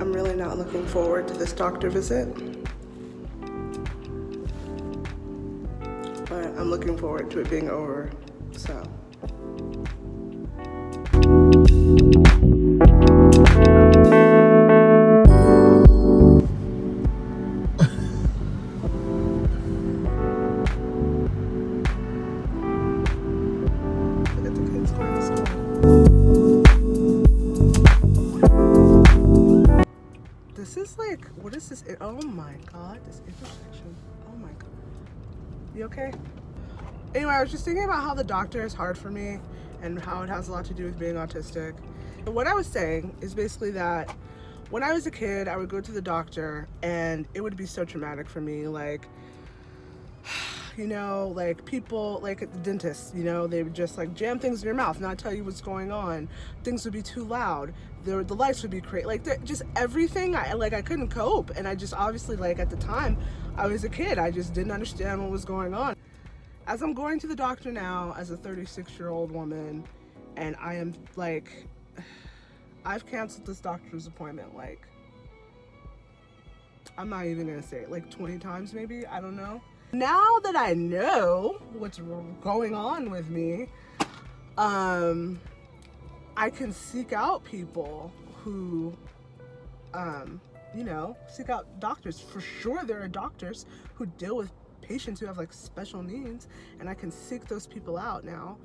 I'm really not looking forward to this doctor visit, but I'm looking forward to it being over, so. Look at the kids going to school. This is like, what is this? Oh my God, this intersection. Oh my God. You okay? Anyway, I was just thinking about how the doctor is hard for me and how it has a lot to do with being autistic. What I was saying is basically that when I was a kid, I would go to the doctor and it would be so traumatic for me. Like, you know, like people, like at the dentist, you know, they would just like jam things in your mouth, not tell you what's going on. Things would be too loud. The lights would be crazy. Like just everything, I couldn't cope. And I just obviously, like at the time I was a kid, I just didn't understand what was going on. As I'm going to the doctor now as a 36-year-old woman, and I am like, I've canceled this doctor's appointment, like, I'm not even gonna say it, like 20 times maybe, I don't know. Now that I know what's going on with me, I can seek out people who, you know, seek out doctors. For sure there are doctors who deal with patients who have like special needs, and I can seek those people out now.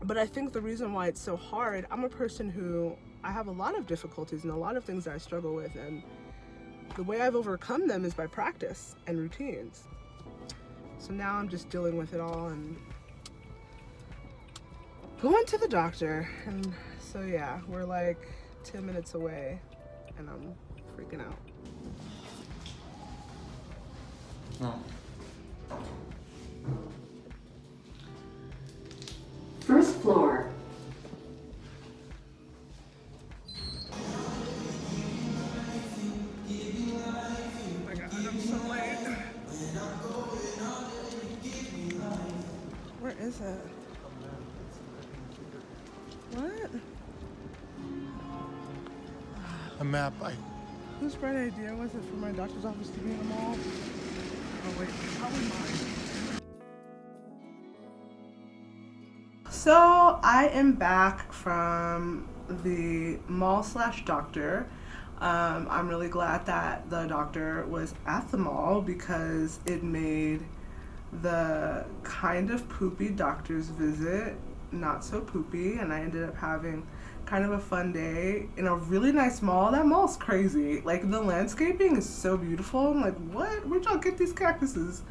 But I think the reason why it's so hard, I'm a person who, I have a lot of difficulties and a lot of things that I struggle with, and the way I've overcome them is by practice and routines. So now I'm just dealing with it all and going to the doctor. And so yeah, we're like 10 minutes away and I'm freaking out. No. First floor. Oh my God, I'm so late. Where is it? What? A map. Whose bright idea was it for my doctor's office to be in the mall? Oh wait, probably mine. So I am back from the mall / doctor. I'm really glad that the doctor was at the mall because it made the kind of poopy doctor's visit not so poopy, and I ended up having kind of a fun day in a really nice mall. That mall's crazy. Like, the landscaping is so beautiful. I'm like, what? Where'd y'all get these cactuses?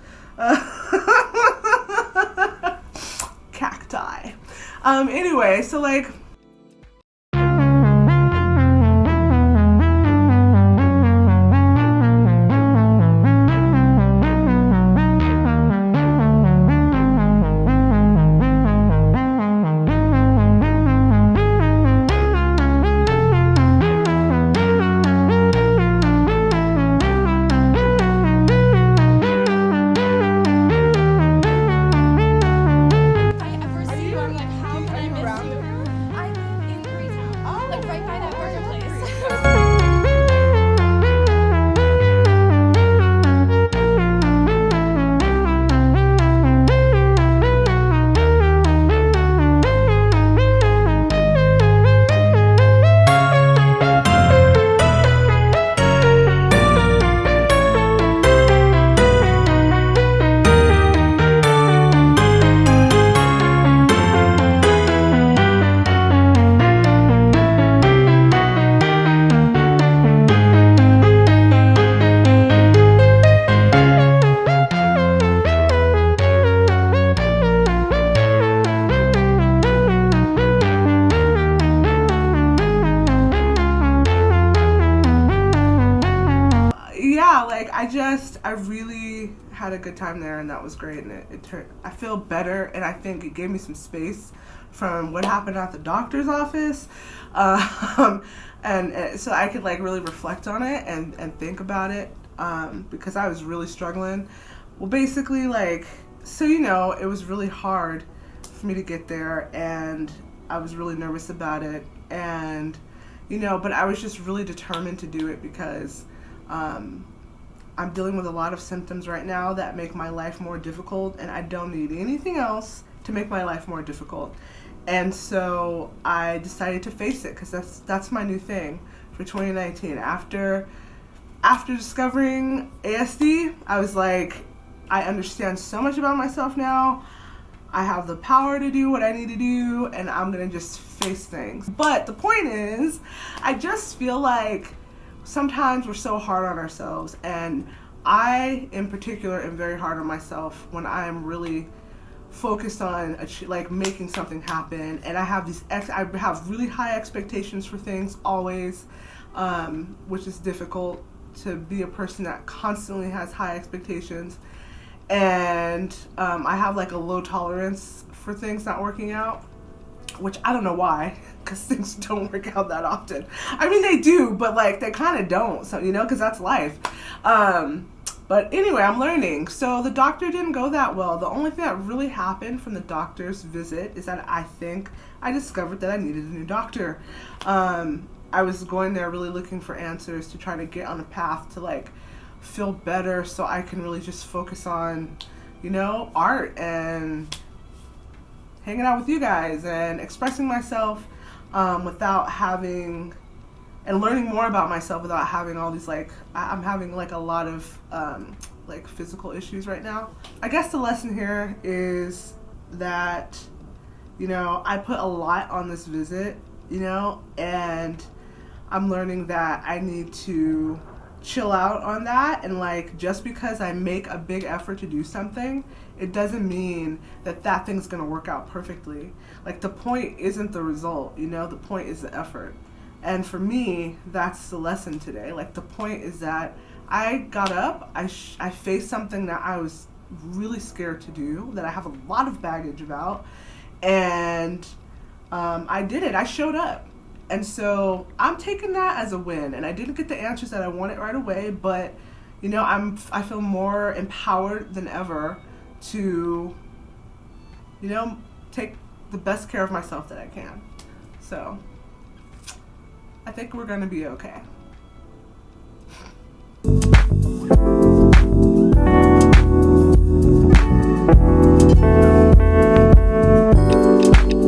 Cacti. Anyway, so like, I really had a good time there, and that was great, and it turned, I feel better, and I think it gave me some space from what happened at the doctor's office, and so I could like really reflect on it and think about it, because I was really struggling. Well, basically, like, so you know, it was really hard for me to get there, and I was really nervous about it, and you know, but I was just really determined to do it because I'm dealing with a lot of symptoms right now that make my life more difficult, and I don't need anything else to make my life more difficult. And so I decided to face it, because that's my new thing for 2019. After discovering ASD, I was like, I understand so much about myself now. I have the power to do what I need to do, and I'm gonna just face things. But the point is, I just feel like sometimes we're so hard on ourselves, and I in particular am very hard on myself when I'm really focused on like making something happen, and I have I have really high expectations for things always, which is difficult to be a person that constantly has high expectations. And I have like a low tolerance for things not working out, which I don't know why, because things don't work out that often. I mean, they do, but like they kind of don't, so you know, because that's life. But anyway, I'm learning. So the doctor didn't go that well. The only thing that really happened from the doctor's visit is that I think I discovered that I needed a new doctor. I was going there really looking for answers to try to get on a path to like feel better, so I can really just focus on, you know, art and hanging out with you guys and expressing myself without having, and learning more about myself without having all these like, I'm having like a lot of like physical issues right now. I guess the lesson here is that, you know, I put a lot on this visit, you know, and I'm learning that I need to chill out on that, and like just because I make a big effort to do something, it doesn't mean that that thing's gonna work out perfectly. Like the point isn't the result, you know, the point is the effort. And for me, that's the lesson today. Like the point is that I got up, I faced something that I was really scared to do, that I have a lot of baggage about, and I did it. I showed up. And so I'm taking that as a win, and I didn't get the answers that I wanted right away, but you know, I feel more empowered than ever to, you know, take the best care of myself that I can. So I think we're gonna be okay.